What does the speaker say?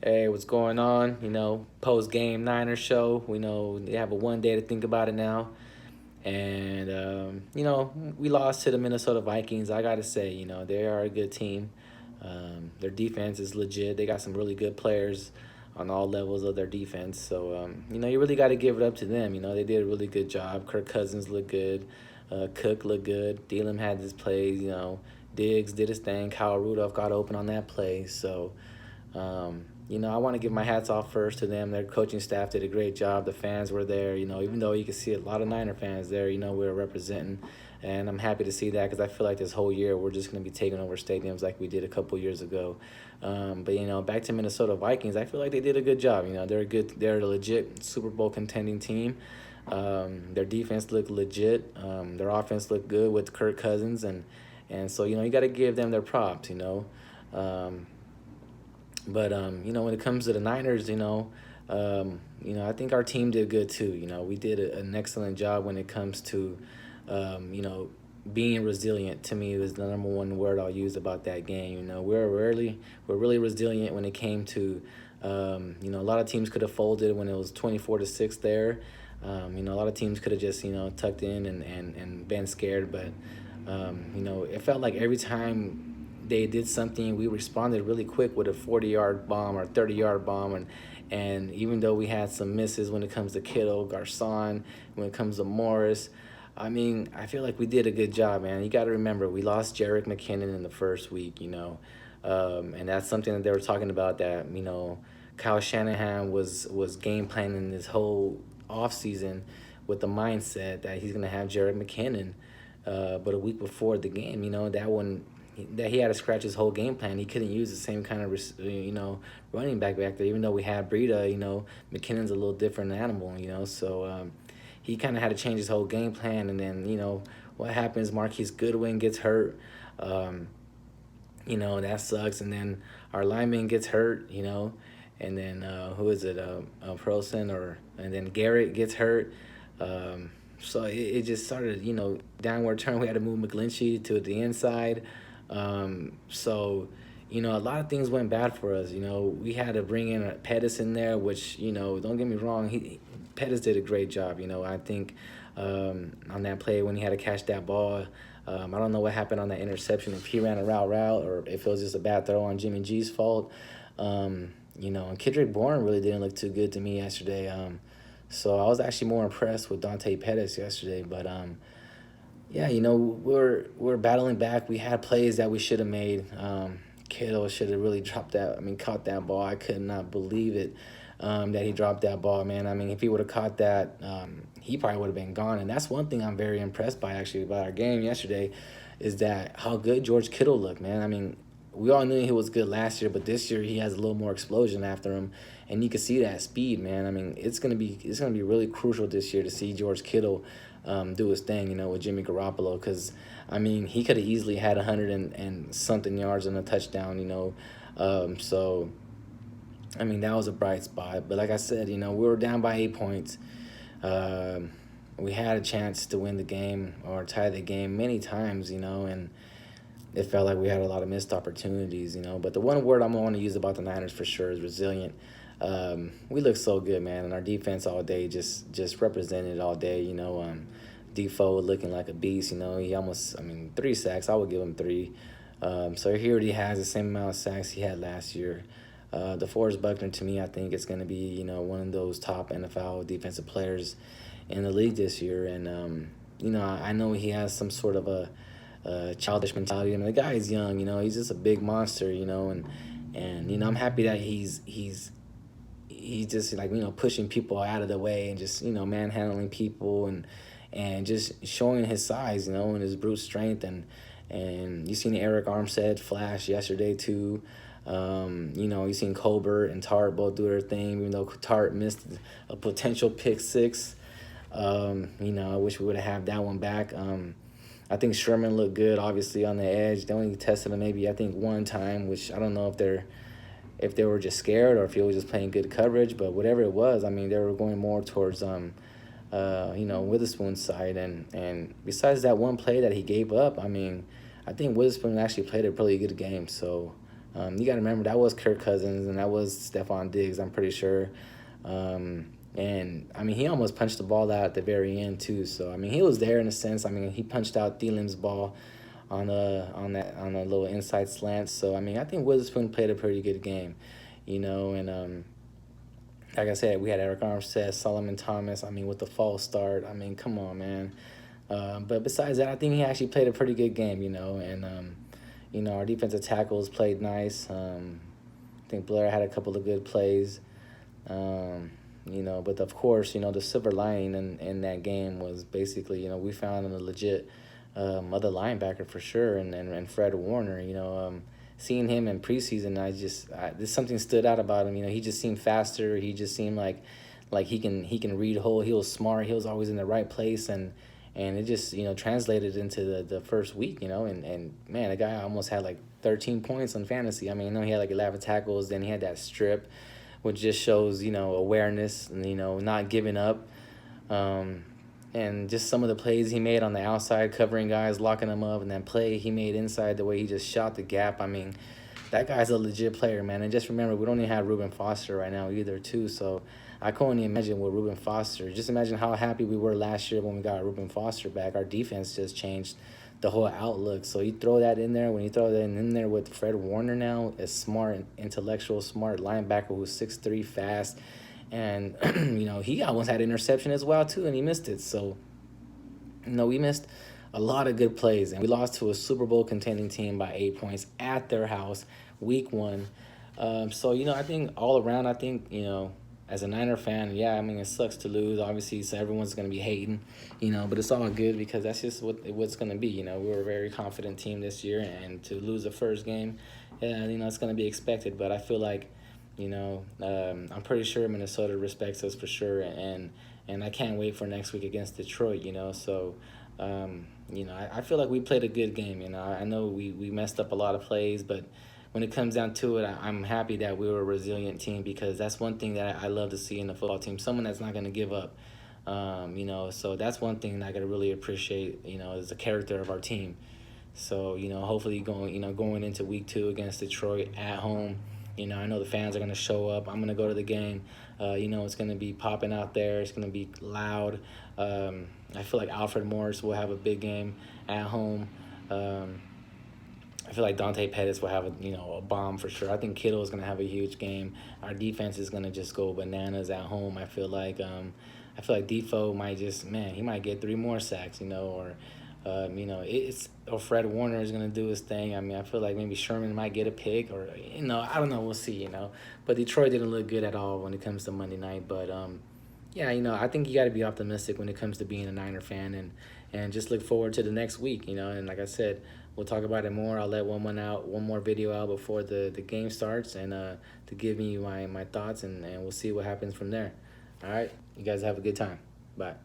Hey, what's going on? Post game Niners show. We know they have a 1 day to think about it now. And, we lost to the Minnesota Vikings. I got to say, they are a good team. Their defense is legit. They got some really good players on all levels of their defense. So, you really got to give it up to them. They did a really good job. Kirk Cousins looked good. Cook looked good. Thielen had his plays. Diggs did his thing. Kyle Rudolph got open on that play. So, I want to give my hats off first to them. Their coaching staff did a great job. The fans were there. Even though you can see a lot of Niner fans there, we were representing. And I'm happy to see that because I feel like this whole year we're just going to be taking over stadiums like we did a couple years ago. But back to Minnesota Vikings, I feel like they did a good job. They're a legit Super Bowl contending team. Their defense looked legit. Their offense looked good with Kirk Cousins, and so you got to give them their props. Um, but when it comes to the Niners, I think our team did good too. We did an excellent job when it comes to, being resilient. To me, was the number one word I'll use about that game. We're really resilient when it came to, a lot of teams could have folded when it was 24-6 there. A lot of teams could have just tucked in and been scared, but it felt like every time they did something, we responded really quick with a 40-yard bomb or 30-yard bomb. And even though we had some misses when it comes to Kittle, Garcon, when it comes to Morris, I feel like we did a good job, man. You got to remember, we lost Jerick McKinnon in the first week, and that's something that they were talking about that, Kyle Shanahan was game planning this whole offseason with the mindset that he's going to have Jerick McKinnon. But a week before the game, that he had to scratch his whole game plan. He couldn't use the same kind of running back there. Even though we had Breida, McKinnon's a little different animal, So he kind of had to change his whole game plan. And then what happens? Marquise Goodwin gets hurt. That sucks. And then our lineman gets hurt. And then who is it? Prosen and then Garrett gets hurt. So it just started, downward turn. We had to move McGlinchey to the inside. So, a lot of things went bad for us. We had to bring in a Pettis in there, which, don't get me wrong, Pettis did a great job. I think on that play when he had to catch that ball, I don't know what happened on that interception, if he ran a route or if it was just a bad throw on Jimmy G's fault. And Kendrick Bourne really didn't look too good to me yesterday. So I was actually more impressed with Dante Pettis yesterday, but yeah, we're battling back. We had plays that we should have made. Kittle should have really dropped that. Caught that ball. I could not believe it that he dropped that ball, man. If he would have caught that, he probably would have been gone. And that's one thing I'm very impressed by, actually, about our game yesterday, is that how good George Kittle looked, man. We all knew he was good last year, but this year he has a little more explosion after him, and you can see that speed, man. It's gonna be really crucial this year to see George Kittle do his thing, with Jimmy Garoppolo, because he could have easily had 100 and something yards and a touchdown, so that was a bright spot. But like I said, we were down by 8 points. We had a chance to win the game or tie the game many times, and it felt like we had a lot of missed opportunities, But the one word I'm going to want to use about the Niners for sure is resilient. We looked so good, man, and our defense all day just represented all day, Defoe looking like a beast, he almost, 3 sacks. I would give him 3. So he already has the same amount of sacks he had last year. DeForest Buckner, to me, I think it's going to be, one of those top NFL defensive players in the league this year. And, I know he has some sort of a childish mentality. The guy is young, he's just a big monster, and I'm happy that he's just like, pushing people out of the way and just, manhandling people and just showing his size, and his brute strength. And you seen Eric Armstead flash yesterday too. You seen Colbert and Tart both do their thing, even though Tart missed a potential pick 6. I wish we would have had that one back. I think Sherman looked good, obviously, on the edge. They only tested him maybe, I think, one time, which I don't know if they were just scared or if he was just playing good coverage. But whatever it was, they were going more towards Witherspoon's side. And besides that one play that he gave up, I think Witherspoon actually played a pretty good game. So You got to remember that was Kirk Cousins and that was Stephon Diggs, I'm pretty sure. And I mean, he almost punched the ball out at the very end too. So I mean, he was there in a sense. I mean, he punched out Thielen's ball on a little inside slant. So I mean, I think Witherspoon played a pretty good game, and like I said, we had Eric Armstead, Solomon Thomas. I mean, with the false start. I mean, come on, man. But besides that, I think he actually played a pretty good game, and our defensive tackles played nice. I think Blair had a couple of good plays. But of course, the silver lining in that game was basically, we found a legit other linebacker for sure, and Fred Warner, seeing him in preseason, there's something stood out about him. He just seemed faster. He just seemed like he can read hole. He was smart. He was always in the right place, and it just translated into the first week. And man, the guy almost had like 13 points on fantasy. I mean, he had like 11 tackles. Then he had that strip, which just shows awareness and not giving up. And just some of the plays he made on the outside, covering guys, locking them up, and that play he made inside, the way he just shot the gap. I mean, that guy's a legit player, man. And just remember, we don't even have Reuben Foster right now either, too. So I can only imagine with Reuben Foster. Just imagine how happy we were last year when we got Reuben Foster back. Our defense just changed the whole outlook. So you throw that in there. When you throw that in there with Fred Warner now, a smart, intellectual, smart linebacker who's 6'3", fast. And, he almost had an interception as well, too, and he missed it. So, we missed a lot of good plays. And we lost to a Super Bowl contending team by 8 points at their house, week 1. So, I think all around, as a Niner fan, yeah, I mean, it sucks to lose, obviously, so everyone's going to be hating, but it's all good because that's just what's going to be. We were a very confident team this year, and to lose the first game, yeah, it's going to be expected. But I feel like, I'm pretty sure Minnesota respects us for sure, and I can't wait for next week against Detroit, So, I feel like we played a good game, I know we messed up a lot of plays, but when it comes down to it, I'm happy that we were a resilient team because that's one thing that I love to see in the football team, someone that's not going to give up, So that's one thing I got to really appreciate, is the character of our team. So, hopefully going into week 2 against Detroit at home, I know the fans are going to show up. I'm going to go to the game. It's going to be popping out there. It's going to be loud. I feel like Alfred Morris will have a big game at home. I feel like Dante Pettis will have a bomb for sure. I think Kittle is going to have a huge game. Our defense is going to just go bananas at home. I feel like Defoe might he might get 3 more sacks, or Fred Warner is gonna do his thing. I mean, I feel like maybe Sherman might get a pick, or I don't know. We'll see. But Detroit didn't look good at all when it comes to Monday night. But yeah, I think you got to be optimistic when it comes to being a Niner fan, and just look forward to the next week. And like I said, we'll talk about it more. I'll let one more video out before the game starts, and to give me my thoughts, and we'll see what happens from there. All right, you guys have a good time. Bye.